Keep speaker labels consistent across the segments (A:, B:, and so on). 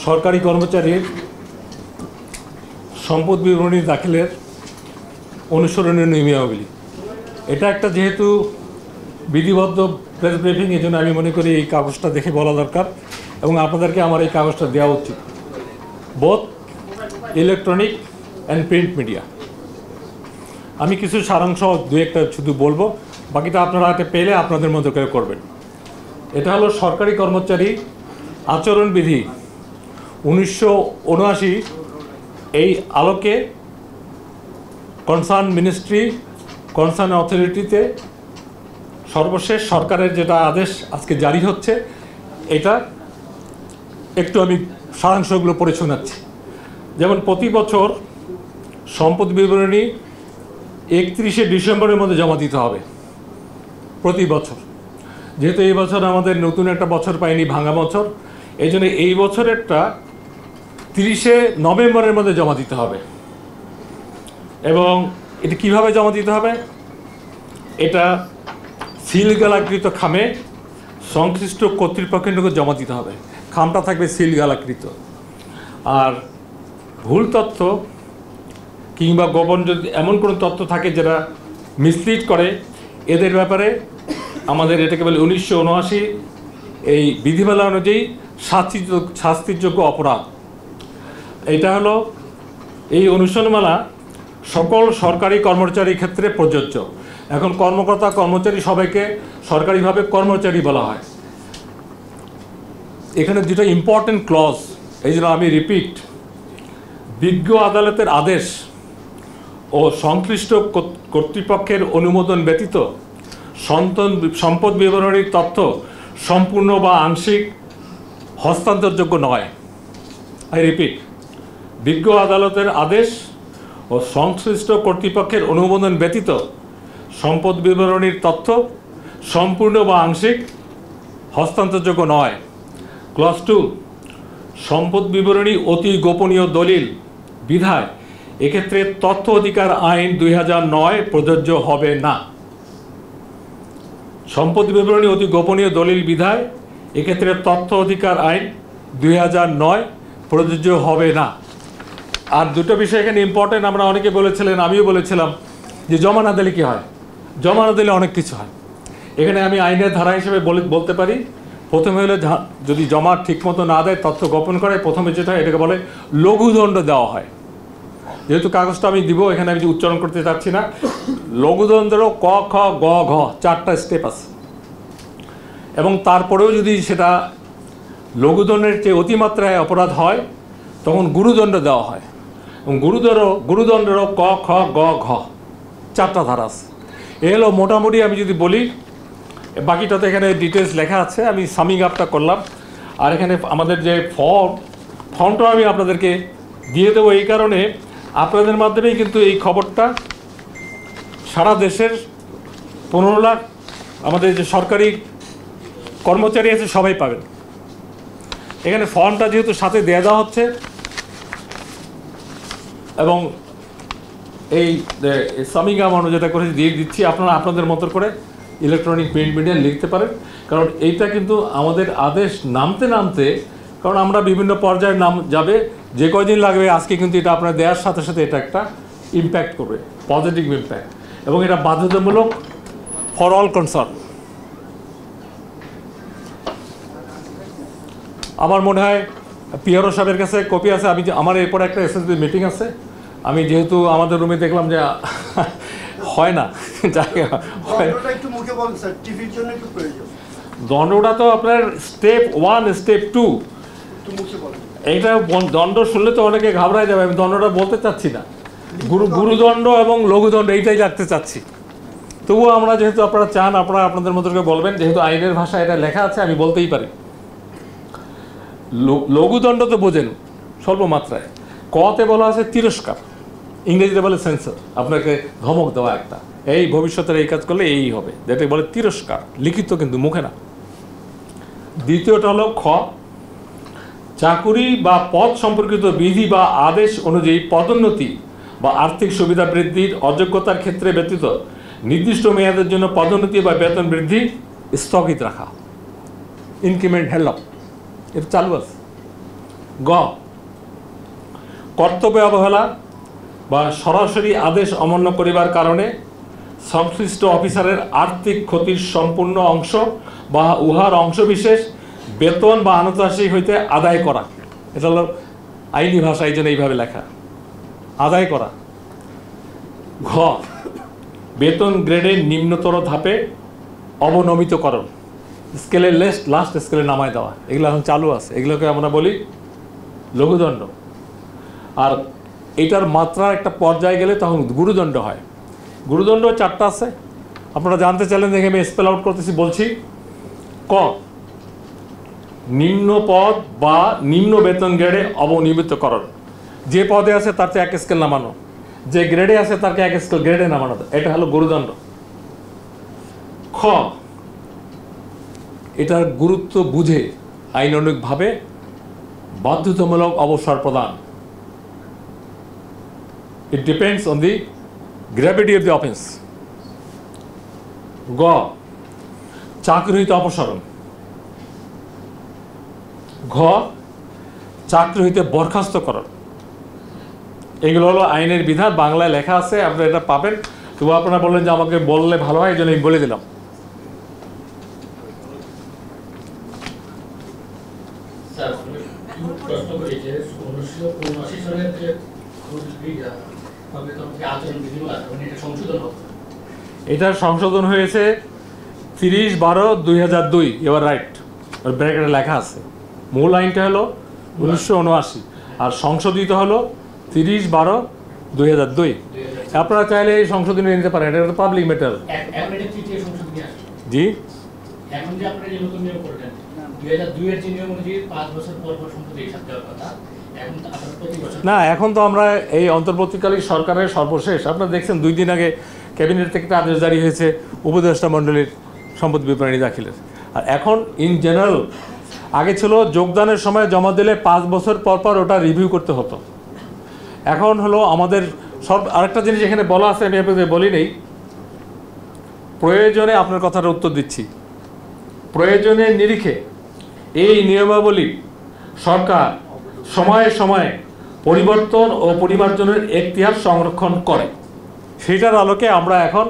A: সরকারি কর্মচারীর সম্পদ বিবরণী দাখিলের অনুসরণীয় নিয়মাবলী। এটা একটা যেহেতু বিধিবদ্ধ প্রেস ব্রিফিং, এই জন্য আমি মনে করি এই কাগজটা দেখে বলা দরকার এবং আপনাদেরকে আমার এই কাগজটা দেওয়া উচিত, both electronic and print media. আমি কিছু সারাংশ দু একটা শুধু বলবো, বাকিটা আপনারা হাতে পেলে আপনাদের মতো করে করবেন। এটা হলো সরকারি কর্মচারী আচরণবিধি 1979, এই আলোকে কনসার্ন মিনিস্ট্রি কনসার্ন অথরিটিতে সর্বশেষ সরকারের যেটা আদেশ আজকে জারি হচ্ছে, এটা একটু আমি সারাংশগুলো পড়ে শোনাচ্ছি। যেমন প্রতি বছর সম্পদ বিবরণী 31শে ডিসেম্বরের মধ্যে জমা দিতে হবে প্রতি বছর। যেহেতু এই বছর আমাদের নতুন একটা বছর পাইনি, ভাঙা বছর, এই জন্য এই বছরেরটা 30শে নভেম্বরের মধ্যে জমা দিতে হবে। এবং এটা কীভাবে জমা দিতে হবে? এটা সিলগালাকৃত খামে সংশ্লিষ্ট কর্তৃপক্ষের নিকট জমা দিতে হবে। খামটা থাকবে সিলগালাকৃত। আর ভুল তথ্য কিংবা গোপন যদি এমন কোনো তথ্য থাকে যেটা মিসলিড করে, এদের ব্যাপারে আমাদের এটাকে বলে 1979 এই বিধিমালা অনুযায়ী শাস্তিযোগ্য অপরাধ। এটা হলো এই অনুসরণমালা সকল সরকারি কর্মচারীর ক্ষেত্রে প্রযোজ্য। এখন কর্মকর্তা কর্মচারী সবাইকে সরকারিভাবে কর্মচারী বলা হয়। এখানে দুটো ইম্পর্টেন্ট ক্লজ, এই জন্য আমি রিপিট, বিজ্ঞ আদালতের আদেশ ও সংশ্লিষ্ট কর্তৃপক্ষের অনুমোদন ব্যতীত সম্পদ বিবরণীর তথ্য সম্পূর্ণ বা আংশিক হস্তান্তরযোগ্য নয়। আই রিপিট, বিজ্ঞ আদালতের আদেশ ও সংশ্লিষ্ট কর্তৃপক্ষের অনুমোদন ব্যতীত সম্পদ বিবরণীর তথ্য সম্পূর্ণ বা আংশিক হস্তান্তরযোগ্য নয়। ক্লজ 2, সম্পদ বিবরণী অতি গোপনীয় দলিল বিধায় এক্ষেত্রে তথ্য অধিকার আইন 2009 প্রযোজ্য হবে না। সম্পদ বিবরণী অতি গোপনীয় দলিল বিধায় এক্ষেত্রে তথ্য অধিকার আইন 2009 প্রযোজ্য হবে না। আর দুটো বিষয় এখানে ইম্পর্টেন্ট, আমরা অনেকে বলেছিলেন, আমিও বলেছিলাম যে জমা না দিলে কী হয়। জমা না দিলে অনেক কিছু হয়। এখানে আমি আইনের ধারা হিসেবে বলতে পারি, প্রথমে হলে যদি জমা ঠিকমতো না দেয়, তথ্য গোপন করে, প্রথমে যেটা হয় এটাকে বলে লঘুদণ্ড দেওয়া হয়। যেহেতু কাগজটা আমি দিব, এখানে আমি উচ্চারণ করতে চাচ্ছি না। লঘুদণ্ডেরও ক, খ, গ, ঘ 4টা স্টেপ আছে। এবং তারপরেও যদি সেটা লঘুদণ্ডের চেয়ে অতিমাত্রায় অপরাধ হয়, তখন গুরুদণ্ড দেওয়া হয়। এবং গুরুদণ্ডেরও ক, খ, গ, ঘ 4টা ধারা আছে। এ হলো মোটামুটি, আমি যদি বলি, বাকিটা তো এখানে ডিটেলস লেখা আছে, আমি সামিং আপটা করলাম। আর এখানে আমাদের যে ফর্মটা আমি আপনাদেরকে দিয়ে দেবো, এই কারণে আপনাদের মাধ্যমেই কিন্তু এই খবরটা সারা দেশের 15 লাখ আমাদের যে সরকারি কর্মচারী আছে সবাই পাবেন। এখানে ফর্মটা যেহেতু সাথে দেওয়া হচ্ছে, এবং এই সামিং আপ আমরা যেটা করে দিয়ে দিচ্ছি, আপনারা আপনাদের মতো করে ইলেকট্রনিক প্রিন্ট মিডিয়া লিখতে পারেন। কারণ এইটা কিন্তু আমাদের আদেশ নামতে, কারণ আমরা বিভিন্ন পর্যায়ের নাম যাবে, যে কয়দিন লাগবে, আজকে কিন্তু এটা আপনার দেওয়ার সাথে সাথে এটা একটা ইম্প্যাক্ট করবে, পজিটিভ ইম্প্যাক্ট, এবং এটা বাধ্যতামূলক ফর অল কনসার্ন। আমার মনে হয় পিআরও সাহেবের কাছে কপি আছে। আমার এরপরে একটা এসএসবি মিটিং আছে, আমি যেহেতু আমাদের রুমে দেখলাম যে হয় না, দণ্ডটা তো আপনার স্টেপ 1, স্টেপ 2, এইটা দণ্ড শুনলে তো অনেকে ঘাবড়ায় যাবে। আমি দণ্ডটা বলতে চাচ্ছি না, গুরুদণ্ড এবং লঘুদণ্ড এইটাই রাখতে চাচ্ছি। তবুও আমরা যেহেতু আপনারা চান, আপনারা আপনাদের মতো করে বলবেন, যেহেতু আইনের ভাষায় এটা লেখা আছে, আমি বলতেই পারি। লঘুদণ্ড তো বোঝেন, স্বল্প মাত্রায়। কতে বলা আছে তিরস্কার, ইংরেজিতে বলে সেন্সর, আপনাকে ধমক দেওয়া একটা, এই ভবিষ্যতের এই কাজ করলে এই হবে, যেটা বলে তিরস্কার, লিখিত কিন্তু মুখে না। দ্বিতীয়টা হলো খ, চাকুরি বা পদ সম্পর্কিত বিধি বা আদেশ অনুযায়ী পদোন্নতি বা আর্থিক সুবিধা বৃদ্ধির অযোগ্যতার ক্ষেত্রে ব্যতীত নির্দিষ্ট মেয়াদের জন্য পদোন্নতি বা বেতন বৃদ্ধি স্থগিত রাখা, ইনক্রিমেন্ট হেল্প, এটা চালু আছে। গ কর্তব্য অবহেলা বা সরাসরি আদেশ অমান্য করিবার কারণে সংশ্লিষ্ট অফিসারের আর্থিক ক্ষতির সম্পূর্ণ অংশ বা উহার অংশবিশেষ বেতন বা আনুষ্ঠানিক হইতে আদায় করা। এটা হলো আইনি ভাষা, এই জন্য এইভাবে লেখা, আদায় করা। ঘ বেতন গ্রেডের নিম্নতর ধাপে অবনমিতকরণ, স্কেলের লাস্ট স্কেলে নামায় দেওয়া, এগুলো এখন চালু আছে, এগুলোকে আমরা বলি লঘুদণ্ড। আর এটার মাত্রা একটা পর্যায়ে গেলে তখন গুরুদণ্ড হয়। গুরুদণ্ড 4টা আছে, আপনারা জানতে চাইলেন, দেখে আমি স্পেল আউট করতেছি, বলছি। ক নিম্ন পদ বা নিম্ন বেতন গ্রেডে অবনিয়মিতকরণ, যে পদে আছে তার চেয়ে 1 স্কেল নামানো, যে গ্রেডে আছে তাকে 1 স্কেল গ্রেডে নামানো, এটা হলো গুরুদণ্ড। খ এটার গুরুত্ব বুঝে আইনানুগভাবে বাধ্যতামূলক অবসর প্রদান। It depends on the gravity of the offense. গ চাকরি হইতে অপসারণ। ঘ চাকরি হইতে বরখাস্তকরণ। এগুলো হলো আইনের বিধান, বাংলায় লেখা আছে, আপনারা এটা পাবেন। তবু আপনারা বললেন যে আমাকে বললে ভালো হয়, এই জন্য আমি বলে দিলাম। এটার সংশোধন হয়েছে 30/12/2002, এবার রাইট, ব্র্যাকেটে লেখা আছে। মূল আইনটা হলো 1979 আর সংশোধিত হলো 30/12/2002। আপনারা চাইলে এই সংশোধনী নিতে পারেন, এটা একটা পাবলিক ম্যাটার। জি
B: এখন যে আপনারা যে নতুন নিয়ম করলেন 2002 এর যে নিয়ম অনুযায়ী 5 বছর পর পর সম্পত্তি হিসাব দেওয়ার কথা, এখন তো আপনারা প্রতি বছর
A: না, এখন তো আমরা এই অন্তর্বর্তীকালীন সরকারের সর্বশেষ আপনারা দেখছেন 2 দিন আগে ক্যাবিনেট থেকে একটা আদেশ জারি হয়েছে উপদেষ্টা মণ্ডলীর সম্পত্তি বিবরণী দাখিলের। আর এখন ইন জেনারেল আগে ছিল যোগদানের সময় জমা দিলে 5 বছর পর পর ওটা রিভিউ করতে হতো। এখন হলো আমাদের আরেকটা জিনিস এখানে বলা আছে, আমি আপনাদের বলি নেই, প্রয়োজনে আপনার কথার উত্তর দিচ্ছি, প্রয়োজনের নিরিখে এই নিয়মাবলী সরকার সময়ে সময়ে পরিবর্তন ও পরিমার্জনের এখতিয়ার সংরক্ষণ করে, সেটার আলোকে আমরা এখন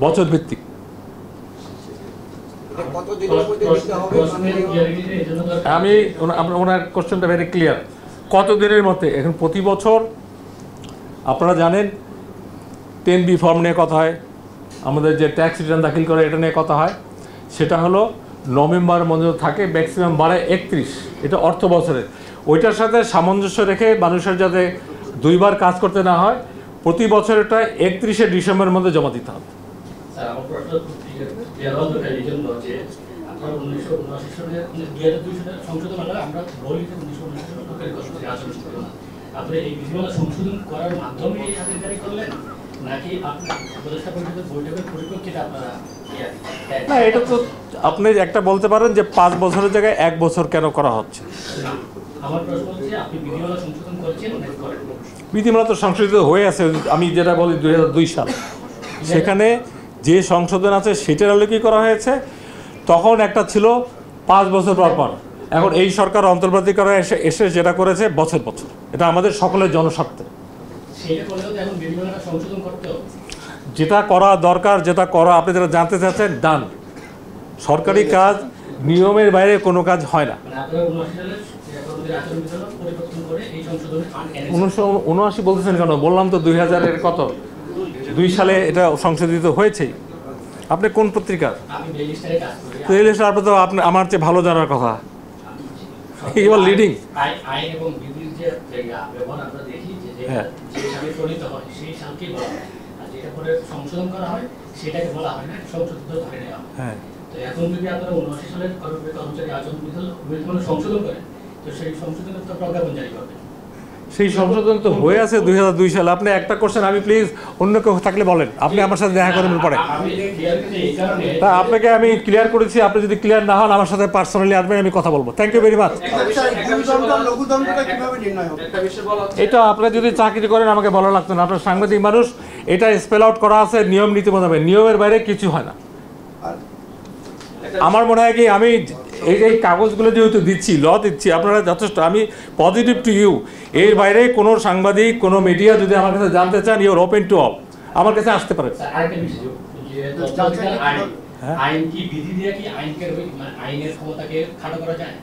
A: বছর ভিত্তিক। আমি ওনার কোশ্চেনটা ভেরি ক্লিয়ার, কত দিনের মধ্যে। এখন প্রতি বছর আপনারা জানেন 10B ফর্ম নিয়ে কথা হয়, আমাদের যে ট্যাক্স রিটার্ন দাখিল করে এটা নিয়ে কথা হয়, সেটা হলো নভেম্বরের মধ্যে থাকে, ম্যাক্সিমাম বাড়ে 31, এটা অর্থ বছরের। ওইটার সাথে সামঞ্জস্য রেখে মানুষের যাতে 2 বার কাজ করতে না হয়, প্রতি বছর এটা 31শে ডিসেম্বরের মধ্যে জমা দিতে হবে।
B: স্যার আমার প্রশ্ন এই জন্য যে আপনারা 1979 সালে 2002 সালে সংশোধন হলে আমরা বলি যে 1979 সালে সরকারি কর্মচারী আচরণ ছিল না, আপনি এই বিধিমালা সংশোধন করার মাধ্যমে এই আদেশ জারি করলেন নাকি আপনার উপদেষ্টা পরিষদের বৈঠকের পরিপ্রেক্ষিতে আপনারা?
A: না, এটা তো আপনি একটা বলতে পারেন যে 5 বছরের জায়গায় 1 বছর কেন করা হচ্ছে।
B: আমার প্রশ্ন হচ্ছে আপনি বিধিমালা সংশোধন করেছেন নাকি করেন?
A: বিধিমালা তো সংশোধিত হয়ে আছে, আমি যেটা বলি 2002 সাল, সেখানে যে সংশোধন আছে সেটার আলোকেই করা হয়েছে। তখন একটা ছিল 5 বছর পর পর, এখন এই সরকার অন্তর্বর্তী করা এসে যেটা করেছে বছর বছর, এটা আমাদের সকলের জনস্বার্থে। যেটা করা দরকার, যেটা করা আপনি যেটা জানতে চাচ্ছেন, ডান। সরকারি কাজ নিয়মের বাইরে কোনো কাজ হয় না। 1979 বলতেছেন কেন? বললাম তো 2000-এর কত 2 সালে এটা সংশোধিত হয়েছেই। আপনি কোন পত্রিকার? আপনি তো আপনি আমার চেয়ে ভালো জানার কথা। লিডিং হ্যাঁ,
B: সংশোধন করা হয় সেটাকে বলা হয় না সংশোধিত ধরে নেওয়া। হ্যাঁ, তো এখন যদি আপনারা 79 সালের কর্মচারী আচরণ বিধিমালা সংশোধন করেন, তো সেই সংশোধনের তো প্রজ্ঞাপন জারি করবেন।
A: সেই সংশোধন তো হয়ে আছে 2002 সালে। আপনি একটা কোশ্চেন, আমি প্লিজ অন্য কেউ থাকলে বলেন, আপনি আমার সাথে দেখা করেন পরে। তা আপনাকে আমি ক্লিয়ার করেছি, আপনি যদি ক্লিয়ার না হন আমার সাথে পার্সোনালি আসবেন, আমি কথা বলবো। Thank you very much. এটা আপনি যদি চাকরি করেন আমাকে বলা লাগতো না, আপনার সাংবাদিক মানুষ, এটা স্পেল আউট করা আছে নিয়ম নীতি মোতাবেক, নিয়মের বাইরে কিছু হয় না। আমার মনে হয় কি, আমি এই কাগজগুলো যেহেতু দিচ্ছি, দিচ্ছি, আপনারা যথেষ্ট, আমি পজিটিভ টু ইউ। এর বাইরে কোনো সাংবাদিক, কোনো মিডিয়া যদি আমার কাছে জানতে চান, ইউর ওপেন টু অল, আমার কাছে আসতে পারে।
B: আরেকটা বিষয় যে তথ্যাধিকার আইন, আইন কি বিধি দিয়ে কি আইনকে মানে আইনের ক্ষমতাকে খাটো করা যায়?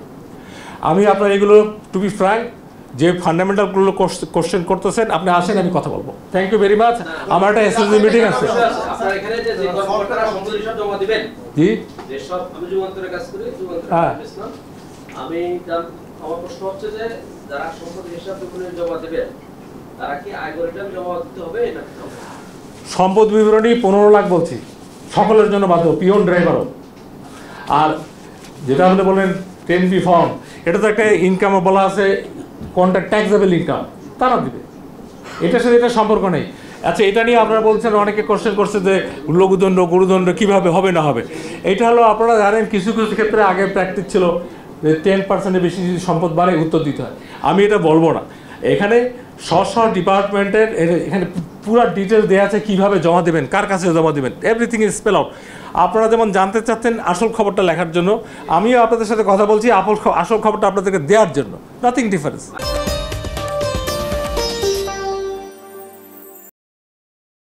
A: আমি আপনার এগুলো টু বি ফ্র্যাঙ্ক, যে ফান্ডামেন্টালগুলো কোশ্চেন করতেছেন, আপনি আসেন, আমি কথা বলবো। Thank you very much. আমার একটা এসএসজি মিটিং আছে।
C: আপনারা এখানে যে কর্মকর্তারা সম্পত্তি সব জমা দিবেন,
A: জি,
C: যে সব, আমি যুগান্তরে কাজ করি,
A: হ্যাঁ।
C: আমি আমার প্রশ্ন হচ্ছে যে যারা সম্পত্তি হিসাব জমা দিবেন, তারা কি আয়কর রিটার্ন জমা দিতে হবে নাকি?
A: সম্পদ বিবরণী 15 লাখ বলছি, সকলের জন্য বাধ্য, পিওন ড্রাইভারও। আর যেটা আপনি বলেন 10B ফর্ম, এটা তো একটা ইনকামও বলা আছে, কোনটা ট্যাক্সেবল ইনকাম, তারা দিবে, এটার সাথে এটা সম্পর্ক নেই। আচ্ছা, এটা নিয়ে আপনারা বলছেন, অনেকে কোশ্চেন করছে যে লঘুদণ্ড গুরুদণ্ড কীভাবে হবে না হবে। এটা হলো, আপনারা জানেন কিছু কিছু ক্ষেত্রে আগে প্র্যাকটিস ছিল যে 10%-এর বেশি যদি সম্পদ বাড়ে উত্তর দিতে হয়। আমি এটা বলবো না, এখানে স্ব ডিপার্টমেন্টের এখানে পুরো ডিটেলস দেওয়া আছে, কীভাবে জমা দেবেন, কার কাছে জমা দেবেন, এভরিথিং ইজ স্পেল আউট। আপনারা যেমন জানতে চাচ্ছেন আসল খবরটা লেখার জন্য, আমিও আপনাদের সাথে কথা বলছি আসল খবরটা আপনাদেরকে দেওয়ার জন্য, নাথিং ডিফারেন্স।